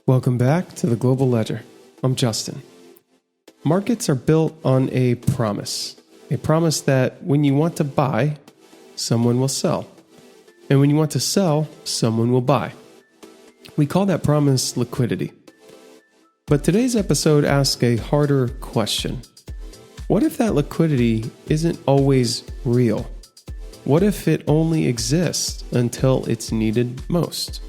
Welcome back to the Global Ledger. I'm Justin. Markets are built on a promise that when you want to buy, someone will sell. And when you want to sell, someone will buy. We call that promise liquidity. But today's episode asks a harder question. What if that liquidity isn't always real? What if it only exists until it's needed most?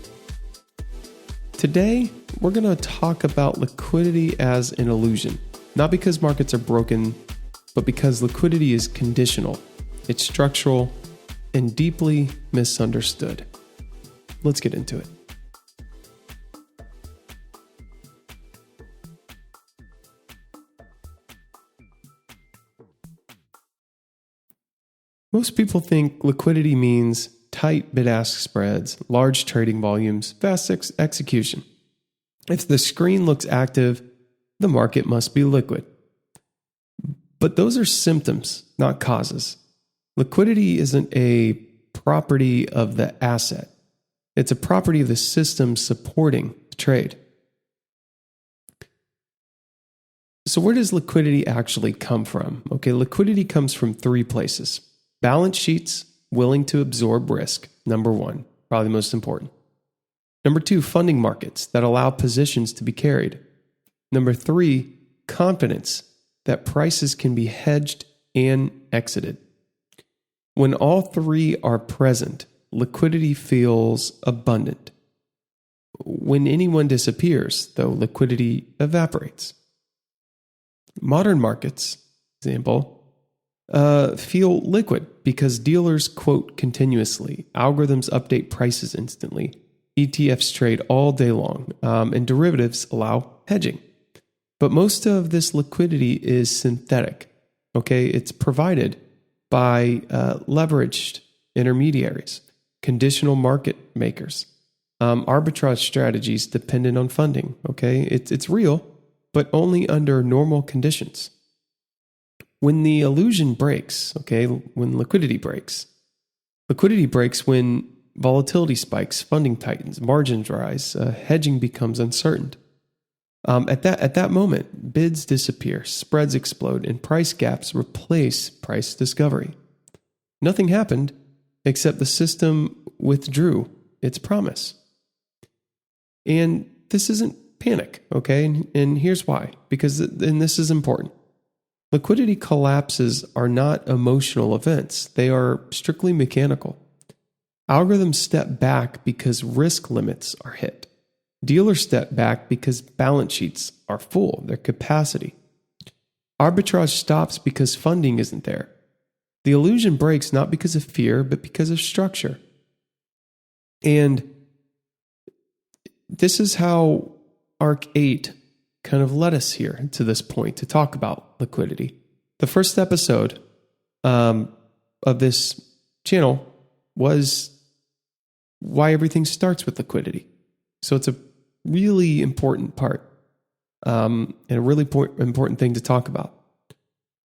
Today, we're going to talk about liquidity as an illusion. Not because markets are broken, but because liquidity is conditional, it's structural, and deeply misunderstood. Let's get into it. Most people think liquidity means tight bid-ask spreads, large trading volumes, fast execution. If the screen looks active, the market must be liquid. But those are symptoms, not causes. Liquidity isn't a property of the asset. It's a property of the system supporting the trade. So where does liquidity actually come from? Okay, liquidity comes from three places. Balance sheets willing to absorb risk, number one, probably the most important. Number two, funding markets that allow positions to be carried. Number three, confidence that prices can be hedged and exited. When all three are present, liquidity feels abundant. When anyone disappears, though, liquidity evaporates. Modern markets, example, feel liquid because dealers quote continuously, algorithms update prices instantly, ETFs trade all day long, and derivatives allow hedging. But most of this liquidity is synthetic. Okay, it's provided by leveraged intermediaries, conditional market makers, arbitrage strategies dependent on funding. Okay, it's real, but only under normal conditions. When the illusion breaks, okay, when liquidity breaks when volatility spikes, funding tightens, margins rise, hedging becomes uncertain. At that moment, bids disappear, spreads explode, and price gaps replace price discovery. Nothing happened except the system withdrew its promise. And this isn't panic, okay? And here's why, and this is important. Liquidity collapses are not emotional events. They are strictly mechanical. Algorithms step back because risk limits are hit. Dealers step back because balance sheets are full, their capacity. Arbitrage stops because funding isn't there. The illusion breaks not because of fear, but because of structure. And this is how ARC VIII kind of led us here to this point to talk about liquidity. The first episode of this channel was why everything starts with liquidity. So it's a really important part and a really important thing to talk about.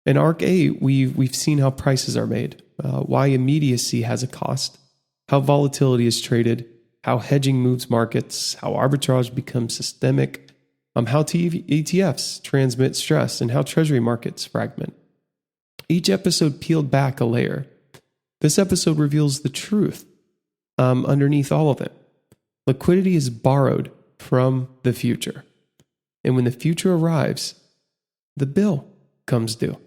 In ARC VIII, we've seen how prices are made, why immediacy has a cost, how volatility is traded, how hedging moves markets, how arbitrage becomes systemic, how ETFs transmit stress, and how treasury markets fragment. Each episode peeled back a layer. This episode reveals the truth underneath all of it. Liquidity is borrowed from the future. And when the future arrives, the bill comes due.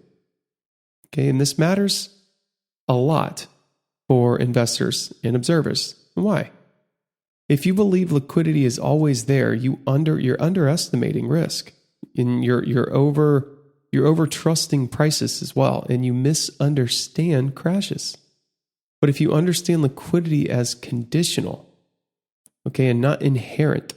Okay, and this matters a lot for investors and observers. Why? If you believe liquidity is always there, you're underestimating risk, and you're over trusting prices as well, and you misunderstand crashes. But if you understand liquidity as conditional, okay, and not inherent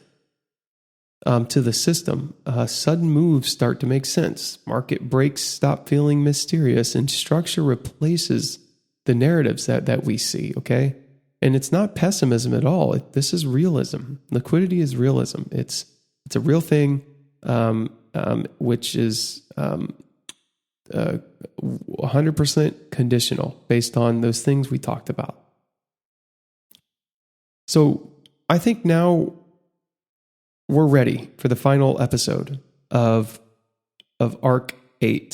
to the system, sudden moves start to make sense. Market breaks stop feeling mysterious, and structure replaces the narratives that we see. Okay. And it's not pessimism at all. This is realism. Liquidity is realism. It's a real thing, which is 100% conditional based on those things we talked about. So I think now we're ready for the final episode of ARC VIII.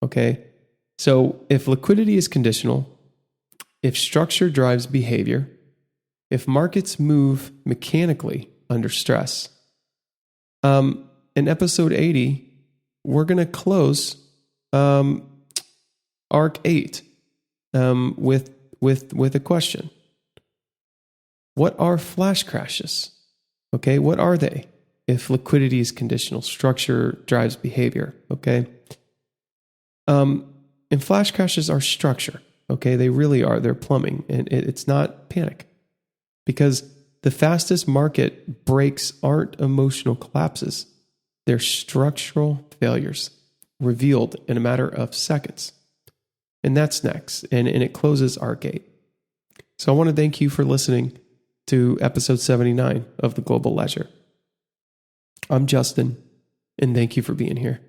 Okay? So if liquidity is conditional, if structure drives behavior, if markets move mechanically under stress, in episode 80, we're going to close ARC VIII with a question. What are flash crashes? Okay, what are they? If liquidity is conditional, structure drives behavior. Okay, and flash crashes are structure. Okay, they really are. They're plumbing, and it's not panic, because the fastest market breaks aren't emotional collapses; they're structural failures revealed in a matter of seconds. And that's next, and it closes ARC VIII. So I want to thank you for listening to episode 79 of The Global Ledger. I'm Justin, and thank you for being here.